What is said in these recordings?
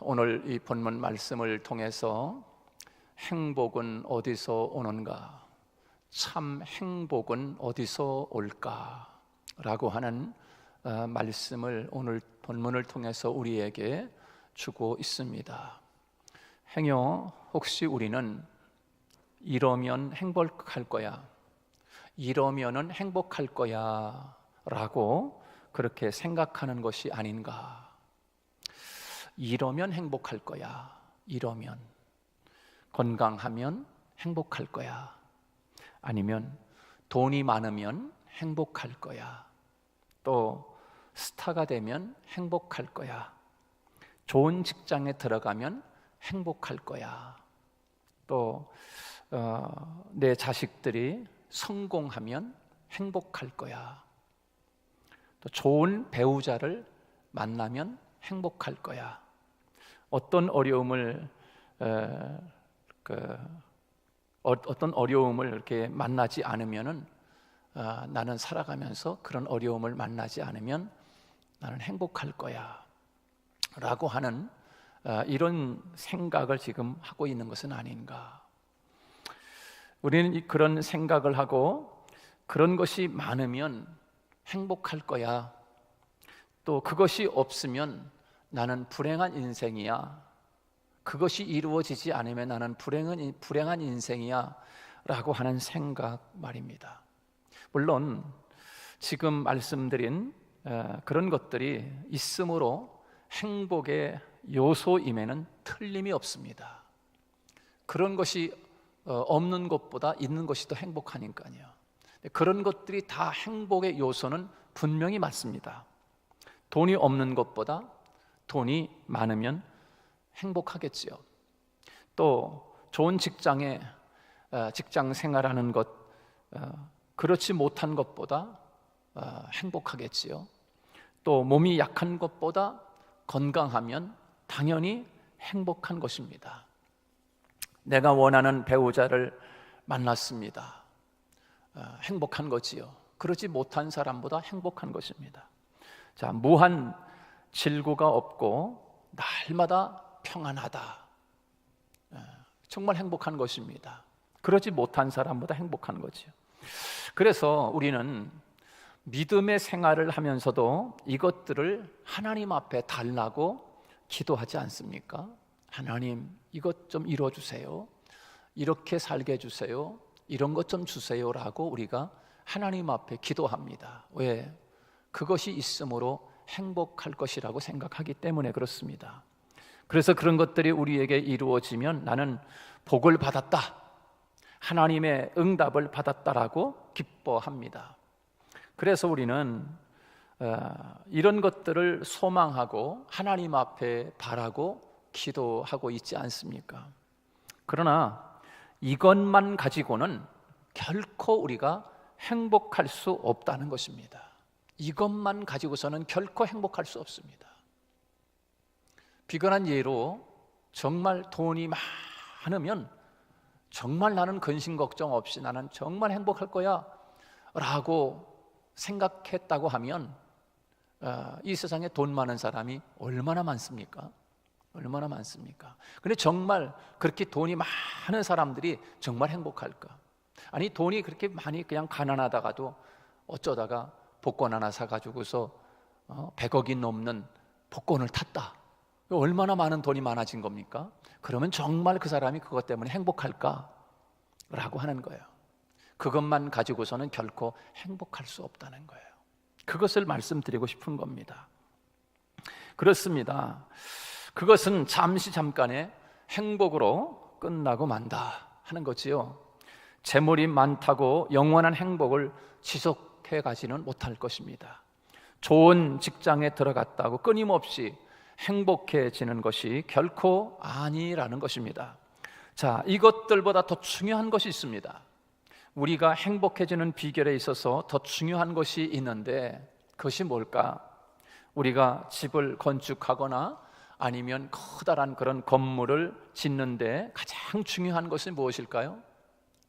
오늘 이 본문 말씀을 통해서 행복은 어디서 오는가? 참 행복은 어디서 올까? 라고 하는 말씀을 오늘 본문을 통해서 우리에게 주고 있습니다. 행여 혹시 우리는 이러면 행복할 거야, 이러면은 행복할 거야 라고 그렇게 생각하는 것이 아닌가? 이러면 행복할 거야, 이러면 건강하면 행복할 거야, 아니면 돈이 많으면 행복할 거야, 또 스타가 되면 행복할 거야, 좋은 직장에 들어가면 행복할 거야, 또 내 자식들이 성공하면 행복할 거야, 또 좋은 배우자를 만나면 행복할 거야. 어떤 어려움을 이렇게 만나지 않으면은 나는 살아가면서 그런 어려움을 만나지 않으면 나는 행복할 거야 라고 하는 이런 생각을 지금 하고 있는 것은 아닌가? 우리는 그런 생각을 하고 그런 것이 많으면 행복할 거야, 또 그것이 없으면 나는 불행한 인생이야, 그것이 이루어지지 않으면 나는 불행한 인생이야 라고 하는 생각 말입니다. 물론 지금 말씀드린 그런 것들이 있으므로 행복의 요소임에는 틀림이 없습니다. 그런 것이 없는 것보다 있는 것이 더 행복하니까요. 그런 것들이 다 행복의 요소는 분명히 맞습니다. 돈이 없는 것보다 돈이 많으면 행복하겠지요. 또 좋은 직장에 직장 생활하는 것, 그렇지 못한 것보다 행복하겠지요. 또 몸이 약한 것보다 건강하면 당연히 행복한 것입니다. 내가 원하는 배우자를 만났습니다. 행복한 거지요. 그러지 못한 사람보다 행복한 것입니다. 자, 무한 질구가 없고 날마다 평안하다, 정말 행복한 것입니다. 그러지 못한 사람보다 행복한 거지요. 그래서 우리는 믿음의 생활을 하면서도 이것들을 하나님 앞에 달라고 기도하지 않습니까? 하나님, 이것 좀 이뤄주세요, 이렇게 살게 해주세요, 이런 것 좀 주세요 라고 우리가 하나님 앞에 기도합니다. 왜? 그것이 있으므로 행복할 것이라고 생각하기 때문에 그렇습니다. 그래서 그런 것들이 우리에게 이루어지면 나는 복을 받았다, 하나님의 응답을 받았다라고 기뻐합니다. 그래서 우리는 이런 것들을 소망하고 하나님 앞에 바라고 기도하고 있지 않습니까? 그러나 이것만 가지고는 결코 우리가 행복할 수 없다는 것입니다. 이것만 가지고서는 결코 행복할 수 없습니다. 비근한 예로 정말 돈이 많으면 정말 나는 근심 걱정 없이 나는 정말 행복할 거야 라고 생각했다고 하면 이 세상에 돈 많은 사람이 얼마나 많습니까? 얼마나 많습니까? 근데 정말 그렇게 돈이 많은 사람들이 정말 행복할까? 아니, 돈이 그렇게 많이 그냥 가난하다가도 어쩌다가 복권 하나 사가지고서 100억이 넘는 복권을 탔다. 얼마나 많은 돈이 많아진 겁니까? 그러면 정말 그 사람이 그것 때문에 행복할까? 라고 하는 거예요. 그것만 가지고서는 결코 행복할 수 없다는 거예요. 그것을 말씀드리고 싶은 겁니다. 그렇습니다. 그것은 잠깐의 행복으로 끝나고 만다 하는 거지요. 재물이 많다고 영원한 행복을 지속해 가지는 못할 것입니다. 좋은 직장에 들어갔다고 끊임없이 행복해지는 것이 결코 아니라는 것입니다. 자, 이것들보다 더 중요한 것이 있습니다. 우리가 행복해지는 비결에 있어서 더 중요한 것이 있는데 그것이 뭘까? 우리가 집을 건축하거나 아니면 커다란 그런 건물을 짓는데 가장 중요한 것은 무엇일까요?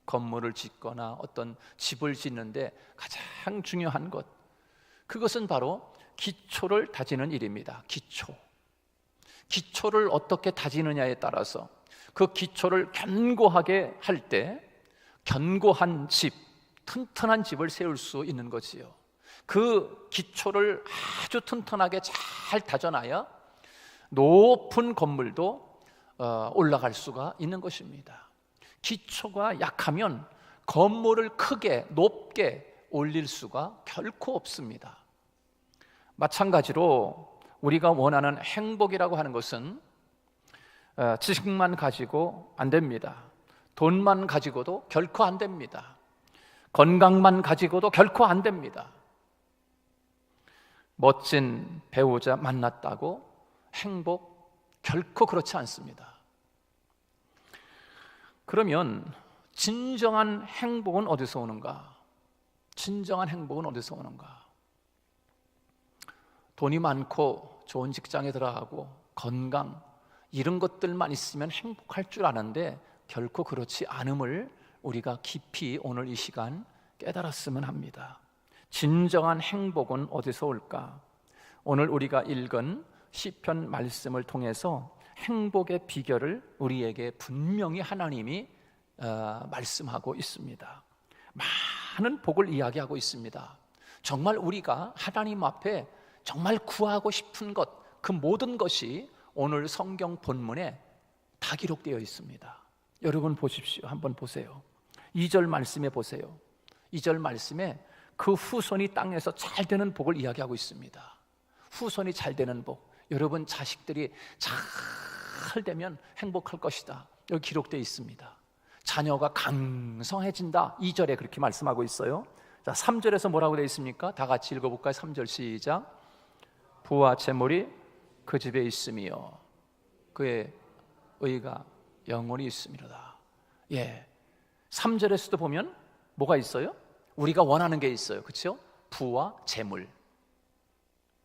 건물을 짓거나 어떤 집을 짓는데 가장 중요한 것, 그것은 바로 기초를 다지는 일입니다. 기초를 어떻게 다지느냐에 따라서 그 기초를 견고하게 할 때 견고한 집, 튼튼한 집을 세울 수 있는 거지요. 그 기초를 아주 튼튼하게 잘 다져놔야 높은 건물도 올라갈 수가 있는 것입니다. 기초가 약하면 건물을 크게 높게 올릴 수가 결코 없습니다. 마찬가지로 우리가 원하는 행복이라고 하는 것은 지식만 가지고 안 됩니다. 돈만 가지고도 결코 안 됩니다. 건강만 가지고도 결코 안 됩니다. 멋진 배우자 만났다고 행복 결코 그렇지 않습니다. 그러면 진정한 행복은 어디서 오는가? 진정한 행복은 어디서 오는가? 돈이 많고 좋은 직장에 들어가고 건강 이런 것들만 있으면 행복할 줄 아는데 결코 그렇지 않음을 우리가 깊이 오늘 이 시간 깨달았으면 합니다. 진정한 행복은 어디서 올까? 오늘 우리가 읽은 시편 말씀을 통해서 행복의 비결을 우리에게 분명히 하나님이 말씀하고 있습니다. 많은 복을 이야기하고 있습니다. 정말 우리가 하나님 앞에 정말 구하고 싶은 것, 그 모든 것이 오늘 성경 본문에 다 기록되어 있습니다. 여러분 보십시오. 한번 보세요. 2절 말씀에 보세요. 2절 말씀에 그 후손이 땅에서 잘 되는 복을 이야기하고 있습니다. 후손이 잘 되는 복, 여러분 자식들이 잘 되면 행복할 것이다. 여기 기록되어 있습니다. 자녀가 강성해진다. 2절에 그렇게 말씀하고 있어요. 자, 3절에서 뭐라고 되어 있습니까? 다 같이 읽어볼까요? 3절 시작. 부와 재물이 그 집에 있으며 그의 의가 영원히 있음이로다. 예, 3절에서도 보면 뭐가 있어요? 우리가 원하는 게 있어요. 그렇죠? 부와 재물,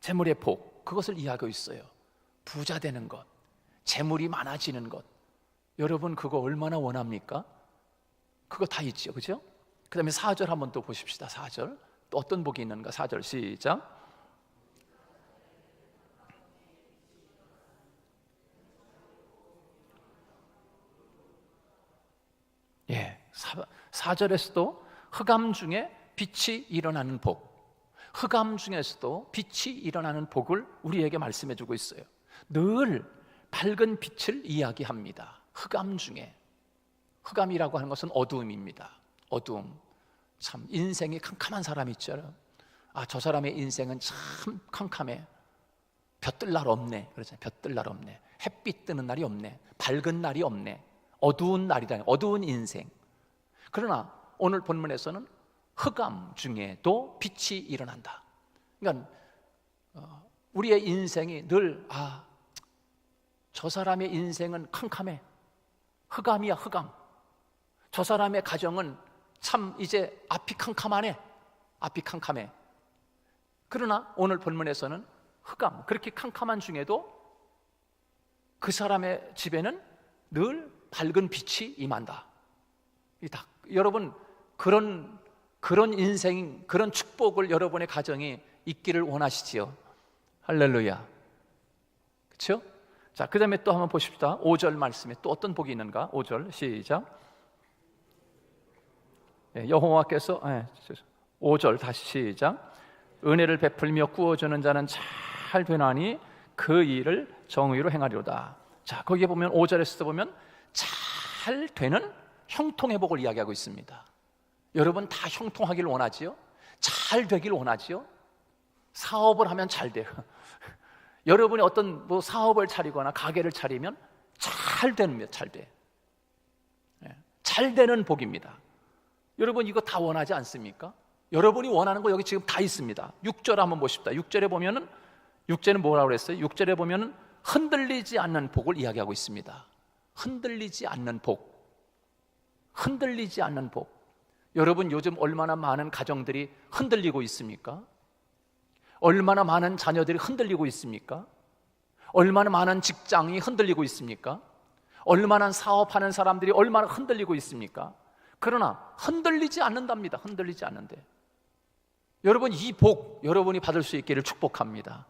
재물의 복, 그것을 이야기하고 있어요. 부자 되는 것, 재물이 많아지는 것. 여러분 그거 얼마나 원합니까? 그거 다 있죠. 그렇죠? 그 다음에 4절 한번 또 보십시다. 4절 또 어떤 복이 있는가? 4절 시작. 예, 4절에서도 흑암 중에 빛이 일어나는 복, 흑암 중에서도 빛이 일어나는 복을 우리에게 말씀해 주고 있어요. 늘 밝은 빛을 이야기합니다. 흑암 중에, 흑암이라고 하는 것은 어두움입니다. 어두움. 참 인생이 캄캄한 사람이 있죠. 아, 저 사람의 인생은 참 캄캄해. 볕뜰 날 없네. 그러잖아요. 볕뜰 날 없네. 햇빛 뜨는 날이 없네. 밝은 날이 없네. 어두운 날이다. 어두운 인생. 그러나 오늘 본문에서는 흑암 중에도 빛이 일어난다. 그러니까 우리의 인생이 늘 저 사람의 인생은 캄캄해. 흑암이야, 흑암. 저 사람의 가정은 참 이제 앞이 캄캄하네. 앞이 캄캄해. 그러나 오늘 본문에서는 흑암, 그렇게 캄캄한 중에도 그 사람의 집에는 늘 밝은 빛이 임한다. 여러분 그런 인생, 그런 축복을 여러분의 가정이 있기를 원하시지요. 할렐루야. 그렇죠? 자, 그 다음에 또 한번 보십시다. 5절 말씀에 또 어떤 복이 있는가? 5절 시작. 여호와께서 5절 다시 시작. 은혜를 베풀며 구워주는 자는 잘 되나니 그 일을 정의로 행하리로다. 자, 거기에 보면 5절에서도 보면 잘 되는 형통의 복을 이야기하고 있습니다. 여러분 다 형통하기를 원하지요? 잘 되길 원하지요? 사업을 하면 잘 돼요. 여러분이 어떤 사업을 차리거나 가게를 차리면 잘 되는, 잘 돼. 잘 되는 복입니다. 여러분 이거 다 원하지 않습니까? 여러분이 원하는 거 여기 지금 다 있습니다. 6절 한번 보십시다. 6절에 보면은 6절은 뭐라고 그랬어요? 6절에 보면은 흔들리지 않는 복을 이야기하고 있습니다. 흔들리지 않는 복. 흔들리지 않는 복. 여러분 요즘 얼마나 많은 가정들이 흔들리고 있습니까? 얼마나 많은 자녀들이 흔들리고 있습니까? 얼마나 많은 직장이 흔들리고 있습니까? 얼마나 사업하는 사람들이 얼마나 흔들리고 있습니까? 그러나 흔들리지 않는답니다. 흔들리지 않는데 여러분 이 복 여러분이 받을 수 있기를 축복합니다.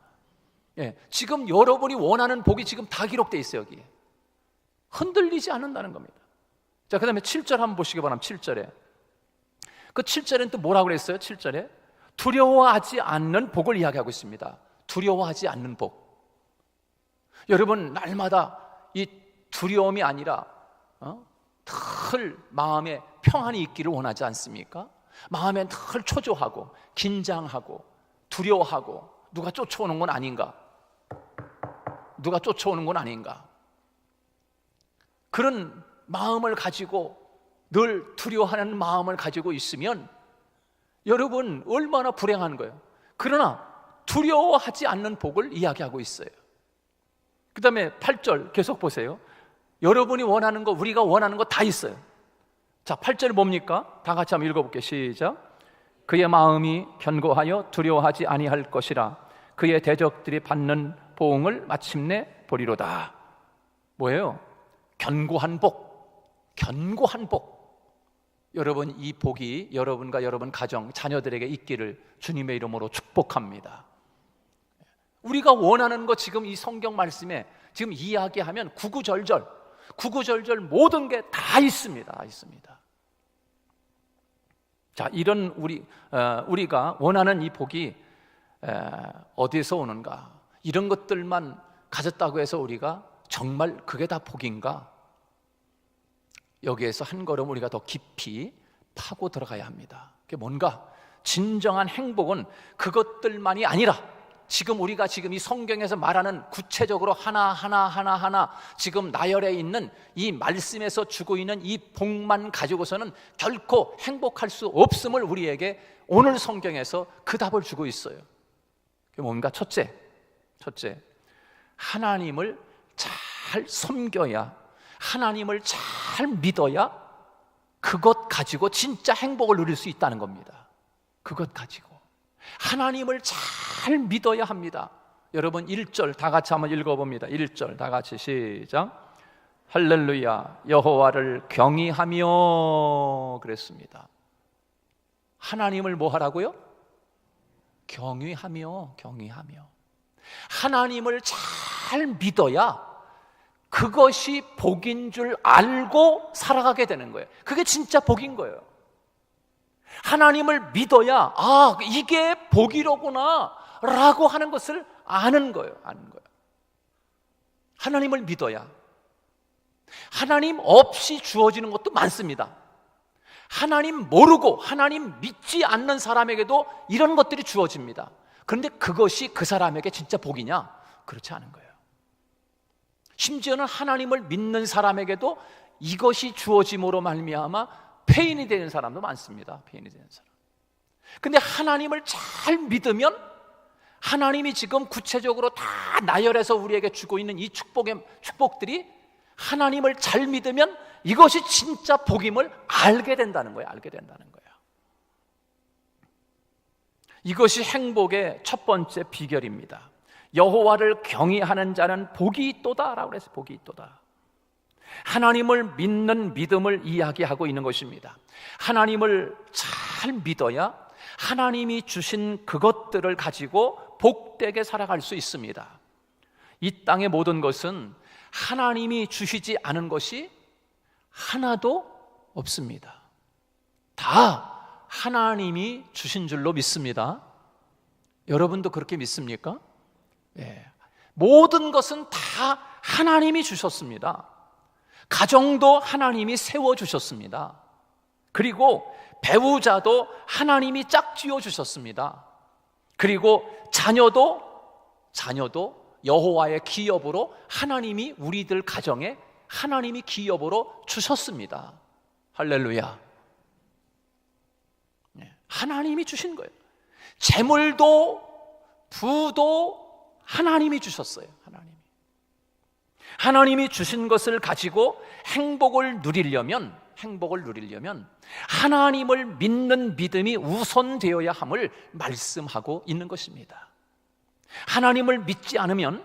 지금 여러분이 원하는 복이 지금 다 기록되어 있어요. 여기에 흔들리지 않는다는 겁니다. 자, 그 다음에 7절 한번 보시기 바랍니다. 7절에 그 7절에는 또 뭐라고 그랬어요? 7절에 두려워하지 않는 복을 이야기하고 있습니다. 두려워하지 않는 복. 여러분, 날마다 이 두려움이 아니라 늘 마음에 평안이 있기를 원하지 않습니까? 마음에 늘 초조하고 긴장하고 두려워하고 누가 쫓아오는 건 아닌가? 누가 쫓아오는 건 아닌가? 그런 마음을 가지고 늘 두려워하는 마음을 가지고 있으면 여러분 얼마나 불행한 거예요. 그러나 두려워하지 않는 복을 이야기하고 있어요. 그 다음에 8절 계속 보세요. 여러분이 원하는 거, 우리가 원하는 거 다 있어요. 자, 8절이 뭡니까? 다 같이 한번 읽어볼게요. 시작. 그의 마음이 견고하여 두려워하지 아니할 것이라 그의 대적들이 받는 보응을 마침내 보리로다. 뭐예요? 견고한 복, 견고한 복. 여러분, 이 복이 여러분과 여러분 가정, 자녀들에게 있기를 주님의 이름으로 축복합니다. 우리가 원하는 거 지금 이 성경 말씀에 지금 이야기하면 구구절절 모든 게 다 있습니다. 다 있습니다. 자, 이런 우리가 원하는 이 복이 어디에서 오는가? 이런 것들만 가졌다고 해서 우리가 정말 그게 다 복인가? 여기에서 한 걸음 우리가 더 깊이 파고 들어가야 합니다. 그게 뭔가? 진정한 행복은 그것들만이 아니라 우리가 지금 이 성경에서 말하는 구체적으로 하나 지금 나열해 있는 이 말씀에서 주고 있는 이 복만 가지고서는 결코 행복할 수 없음을 우리에게 오늘 성경에서 그 답을 주고 있어요. 그게 뭔가? 첫째, 하나님을 잘 섬겨야, 하나님을 잘 믿어야 그것 가지고 진짜 행복을 누릴 수 있다는 겁니다. 그것 가지고 하나님을 잘 믿어야 합니다. 여러분 1절 다 같이 한번 읽어봅니다. 1절 다 같이 시작. 할렐루야 여호와를 경외하며 그랬습니다. 하나님을 뭐 하라고요? 경외하며. 하나님을 잘 믿어야 그것이 복인 줄 알고 살아가게 되는 거예요. 그게 진짜 복인 거예요. 하나님을 믿어야 이게 복이로구나 라고 하는 것을 아는 거예요. 하나님을 믿어야. 하나님 없이 주어지는 것도 많습니다. 하나님 모르고 하나님 믿지 않는 사람에게도 이런 것들이 주어집니다. 그런데 그것이 그 사람에게 진짜 복이냐? 그렇지 않은 거예요. 심지어는 하나님을 믿는 사람에게도 이것이 주어짐으로 말미암아 폐인이 되는 사람도 많습니다. 폐인이 되는 사람. 근데 하나님을 잘 믿으면 하나님이 지금 구체적으로 다 나열해서 우리에게 주고 있는 이 축복들이 하나님을 잘 믿으면 이것이 진짜 복임을 알게 된다는 거예요. 이것이 행복의 첫 번째 비결입니다. 여호와를 경외하는 자는 복이 있도다라고 그랬어요. 복이 있도다. 하나님을 믿는 믿음을 이야기하고 있는 것입니다. 하나님을 잘 믿어야 하나님이 주신 그것들을 가지고 복되게 살아갈 수 있습니다. 이 땅의 모든 것은 하나님이 주시지 않은 것이 하나도 없습니다. 다 하나님이 주신 줄로 믿습니다. 여러분도 그렇게 믿습니까? 네. 모든 것은 다 하나님이 주셨습니다. 가정도 하나님이 세워주셨습니다. 그리고 배우자도 하나님이 짝지어 주셨습니다. 그리고 자녀도 여호와의 기업으로 하나님이 우리들 가정에 하나님이 기업으로 주셨습니다. 할렐루야. 하나님이 주신 거예요. 재물도 부도 하나님이 주셨어요. 하나님이 주신 것을 가지고 행복을 누리려면 하나님을 믿는 믿음이 우선되어야 함을 말씀하고 있는 것입니다. 하나님을 믿지 않으면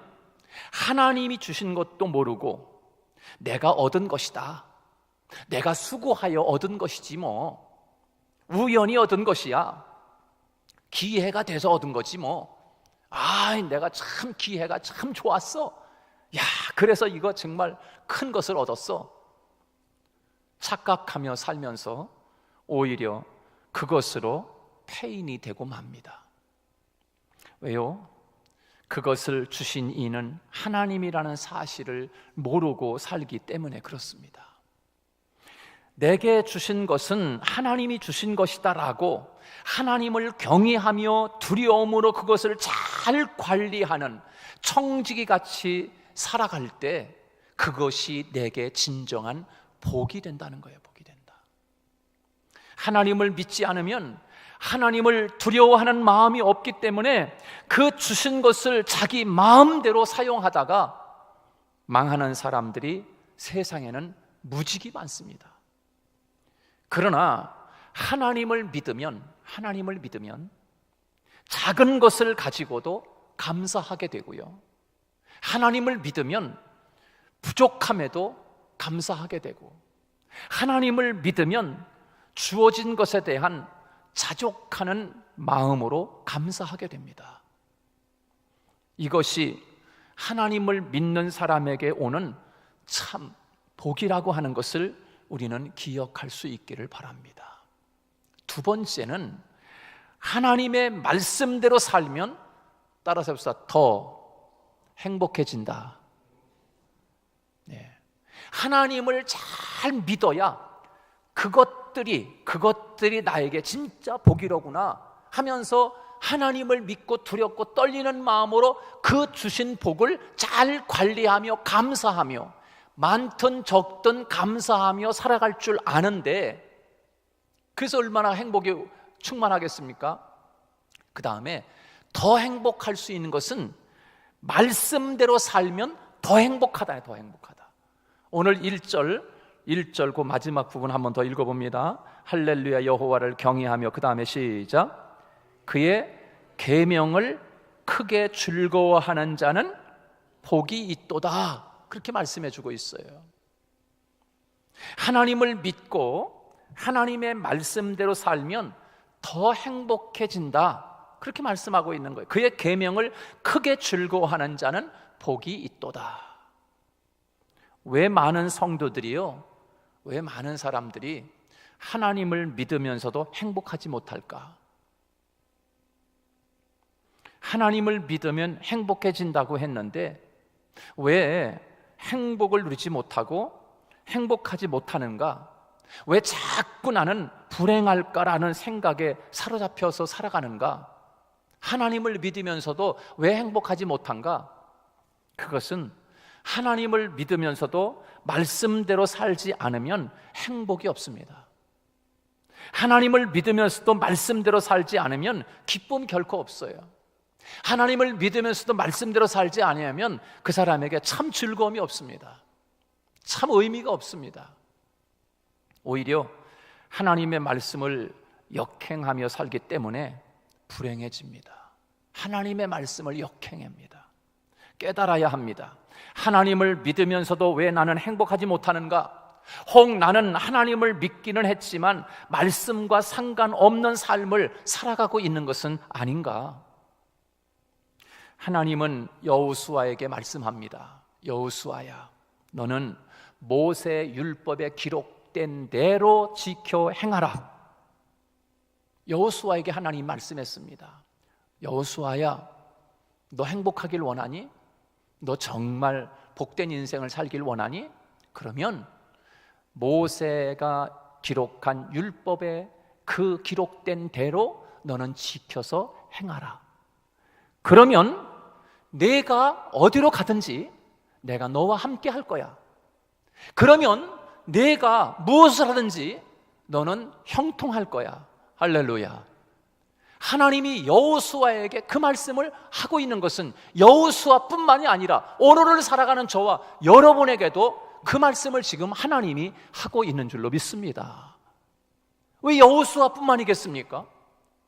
하나님이 주신 것도 모르고 내가 얻은 것이다, 내가 수고하여 얻은 것이지 뭐, 우연히 얻은 것이야, 기회가 돼서 얻은 거지 뭐, 내가 참 기회가 참 좋았어. 야, 그래서 이거 정말 큰 것을 얻었어. 착각하며 살면서 오히려 그것으로 패인이 되고 맙니다. 왜요? 그것을 주신 이는 하나님이라는 사실을 모르고 살기 때문에 그렇습니다. 내게 주신 것은 하나님이 주신 것이다라고 하나님을 경외하며 두려움으로 그것을 잘 관리하는 청지기 같이 살아갈 때 그것이 내게 진정한 복이 된다는 거예요. 복이 된다. 하나님을 믿지 않으면 하나님을 두려워하는 마음이 없기 때문에 그 주신 것을 자기 마음대로 사용하다가 망하는 사람들이 세상에는 무지개 많습니다. 그러나 하나님을 믿으면 작은 것을 가지고도 감사하게 되고요, 하나님을 믿으면 부족함에도 감사하게 되고, 하나님을 믿으면 주어진 것에 대한 자족하는 마음으로 감사하게 됩니다. 이것이 하나님을 믿는 사람에게 오는 참 복이라고 하는 것을 우리는 기억할 수 있기를 바랍니다. 두 번째는 하나님의 말씀대로 살면, 따라서 해봅시다, 더 행복해진다. 하나님을 잘 믿어야 그것들이 나에게 진짜 복이로구나 하면서 하나님을 믿고 두렵고 떨리는 마음으로 그 주신 복을 잘 관리하며 감사하며 많든 적든 감사하며 살아갈 줄 아는데, 그래서 얼마나 행복이 충만하겠습니까? 그 다음에 더 행복할 수 있는 것은 말씀대로 살면 더 행복하다. 더 행복하다. 오늘 1절 그 마지막 부분 한번 더 읽어봅니다. 할렐루야 여호와를 경외하며, 그 다음에 시작. 그의 계명을 크게 즐거워하는 자는 복이 있도다. 그렇게 말씀해 주고 있어요. 하나님을 믿고 하나님의 말씀대로 살면 더 행복해진다. 그렇게 말씀하고 있는 거예요. 그의 계명을 크게 즐거워하는 자는 복이 있도다. 왜 많은 성도들이요, 왜 많은 사람들이 하나님을 믿으면서도 행복하지 못할까? 하나님을 믿으면 행복해진다고 했는데 왜 행복을 누리지 못하고 행복하지 못하는가? 왜 자꾸 나는 불행할까라는 생각에 사로잡혀서 살아가는가? 하나님을 믿으면서도 왜 행복하지 못한가? 그것은 하나님을 믿으면서도 말씀대로 살지 않으면 행복이 없습니다. 하나님을 믿으면서도 말씀대로 살지 않으면 기쁨 결코 없어요. 하나님을 믿으면서도 말씀대로 살지 않으면 그 사람에게 참 즐거움이 없습니다. 참 의미가 없습니다. 오히려 하나님의 말씀을 역행하며 살기 때문에 불행해집니다. 하나님의 말씀을 역행합니다. 깨달아야 합니다. 하나님을 믿으면서도 왜 나는 행복하지 못하는가? 혹 나는 하나님을 믿기는 했지만 말씀과 상관없는 삶을 살아가고 있는 것은 아닌가? 하나님은 여호수아에게 말씀합니다. 여호수아야, 너는 모세 율법에 기록된 대로 지켜 행하라. 여호수아에게 하나님 말씀했습니다. 여호수아야, 너 행복하길 원하니? 너 정말 복된 인생을 살길 원하니? 그러면 모세가 기록한 율법에 그 기록된 대로 너는 지켜서 행하라. 그러면 내가 어디로 가든지 내가 너와 함께 할 거야. 그러면 내가 무엇을 하든지 너는 형통할 거야. 할렐루야. 하나님이 여호수아에게 그 말씀을 하고 있는 것은 여호수아뿐만이 아니라 오늘을 살아가는 저와 여러분에게도 그 말씀을 지금 하나님이 하고 있는 줄로 믿습니다. 왜 여호수아뿐만이겠습니까?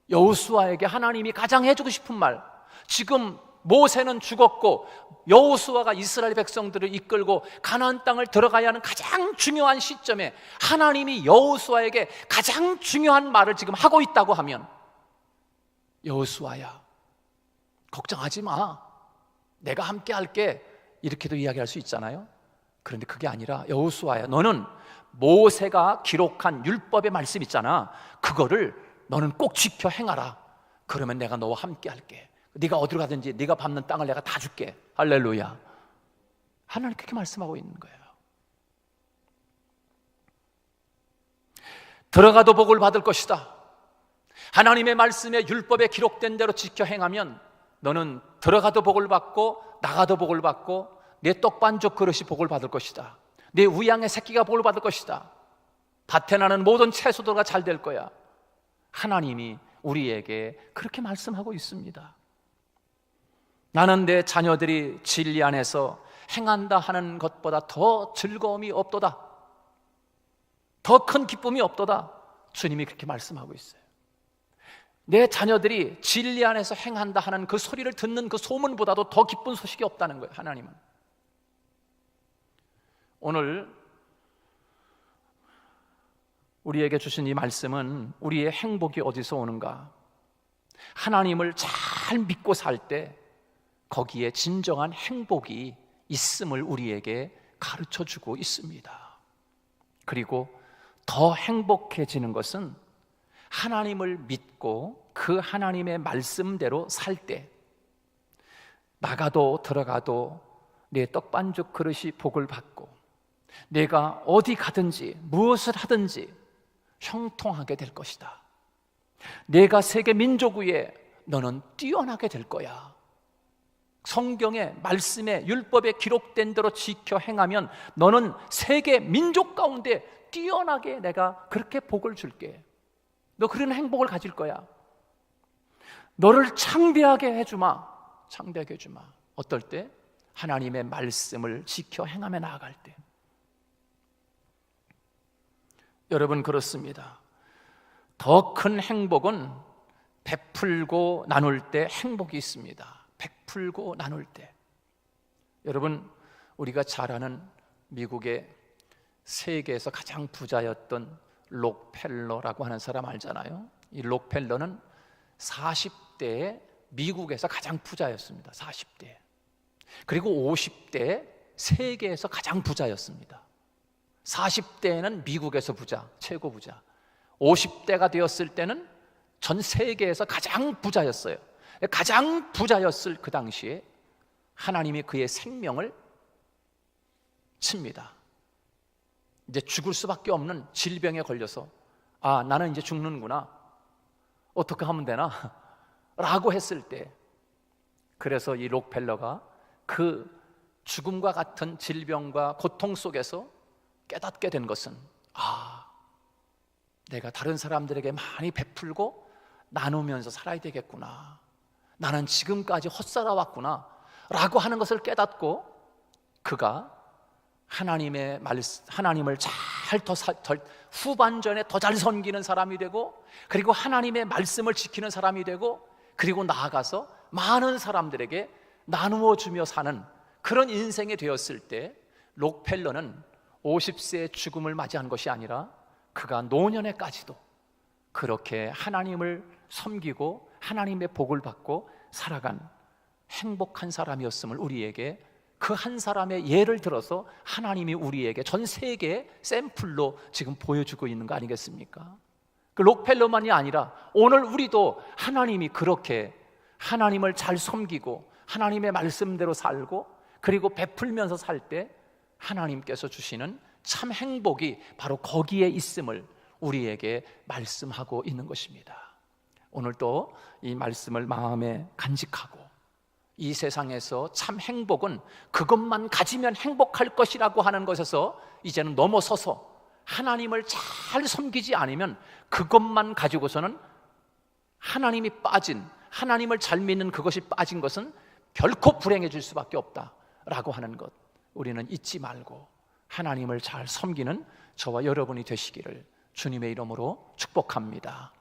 여호수아에게 하나님이 가장 해주고 싶은 말, 지금 모세는 죽었고 여호수아가 이스라엘 백성들을 이끌고 가나안 땅을 들어가야 하는 가장 중요한 시점에 하나님이 여호수아에게 가장 중요한 말을 지금 하고 있다고 하면, 여호수아야, 걱정하지 마, 내가 함께 할게, 이렇게도 이야기할 수 있잖아요. 그런데 그게 아니라 여호수아야, 너는 모세가 기록한 율법의 말씀 있잖아, 그거를 너는 꼭 지켜 행하라. 그러면 내가 너와 함께 할게. 네가 어디로 가든지 네가 밟는 땅을 내가 다 줄게. 할렐루야. 하나님 그렇게 말씀하고 있는 거예요. 들어가도 복을 받을 것이다. 하나님의 말씀에 율법에 기록된 대로 지켜 행하면 너는 들어가도 복을 받고 나가도 복을 받고 내 떡반죽 그릇이 복을 받을 것이다. 내 우양의 새끼가 복을 받을 것이다. 밭에 나는 모든 채소들과 잘 될 거야. 하나님이 우리에게 그렇게 말씀하고 있습니다. 나는 내 자녀들이 진리 안에서 행한다 하는 것보다 더 즐거움이 없도다, 더 큰 기쁨이 없도다. 주님이 그렇게 말씀하고 있어요. 내 자녀들이 진리 안에서 행한다 하는 그 소리를 듣는 그 소문보다도 더 기쁜 소식이 없다는 거예요. 하나님은 오늘 우리에게 주신 이 말씀은 우리의 행복이 어디서 오는가? 하나님을 잘 믿고 살 때 거기에 진정한 행복이 있음을 우리에게 가르쳐주고 있습니다. 그리고 더 행복해지는 것은 하나님을 믿고 그 하나님의 말씀대로 살 때 나가도 들어가도 내 떡반죽 그릇이 복을 받고 내가 어디 가든지 무엇을 하든지 형통하게 될 것이다. 내가 세계 민족 위에 너는 뛰어나게 될 거야. 성경의 말씀에 율법에 기록된 대로 지켜 행하면 너는 세계 민족 가운데 뛰어나게 내가 그렇게 복을 줄게. 너 그런 행복을 가질 거야. 너를 창대하게 해주마. 창대하게 해주마. 어떨 때? 하나님의 말씀을 지켜 행하며 나아갈 때. 여러분, 그렇습니다. 더 큰 행복은 베풀고 나눌 때 행복이 있습니다. 베풀고 나눌 때. 여러분, 우리가 잘 아는 미국의 세계에서 가장 부자였던 록펠러라고 하는 사람 알잖아요. 이 록펠러는 40대에 미국에서 가장 부자였습니다. 40대. 그리고 50대에 세계에서 가장 부자였습니다. 40대에는 미국에서 부자, 최고 부자. 50대가 되었을 때는 전 세계에서 가장 부자였어요. 가장 부자였을 그 당시에 하나님이 그의 생명을 칩니다. 이제 죽을 수밖에 없는 질병에 걸려서 나는 이제 죽는구나, 어떻게 하면 되나? 라고 했을 때, 그래서 이 록펠러가 그 죽음과 같은 질병과 고통 속에서 깨닫게 된 것은 내가 다른 사람들에게 많이 베풀고 나누면서 살아야 되겠구나, 나는 지금까지 헛살아왔구나 라고 하는 것을 깨닫고 그가 하나님의 말씀, 하나님을 후반전에 더 잘 섬기는 사람이 되고, 그리고 하나님의 말씀을 지키는 사람이 되고, 그리고 나아가서 많은 사람들에게 나누어 주며 사는 그런 인생이 되었을 때, 록펠러는 50세의 죽음을 맞이한 것이 아니라 그가 노년에까지도 그렇게 하나님을 섬기고 하나님의 복을 받고 살아간 행복한 사람이었음을 우리에게, 그 한 사람의 예를 들어서 하나님이 우리에게 전 세계에 샘플로 지금 보여주고 있는 거 아니겠습니까? 그 록펠러만이 아니라 오늘 우리도 하나님이 그렇게 하나님을 잘 섬기고 하나님의 말씀대로 살고 그리고 베풀면서 살 때 하나님께서 주시는 참 행복이 바로 거기에 있음을 우리에게 말씀하고 있는 것입니다. 오늘도 이 말씀을 마음에 간직하고, 이 세상에서 참 행복은 그것만 가지면 행복할 것이라고 하는 것에서 이제는 넘어서서 하나님을 잘 섬기지 않으면 그것만 가지고서는 하나님이 빠진, 하나님을 잘 믿는 그것이 빠진 것은 결코 불행해질 수밖에 없다라고 하는 것, 우리는 잊지 말고 하나님을 잘 섬기는 저와 여러분이 되시기를 주님의 이름으로 축복합니다.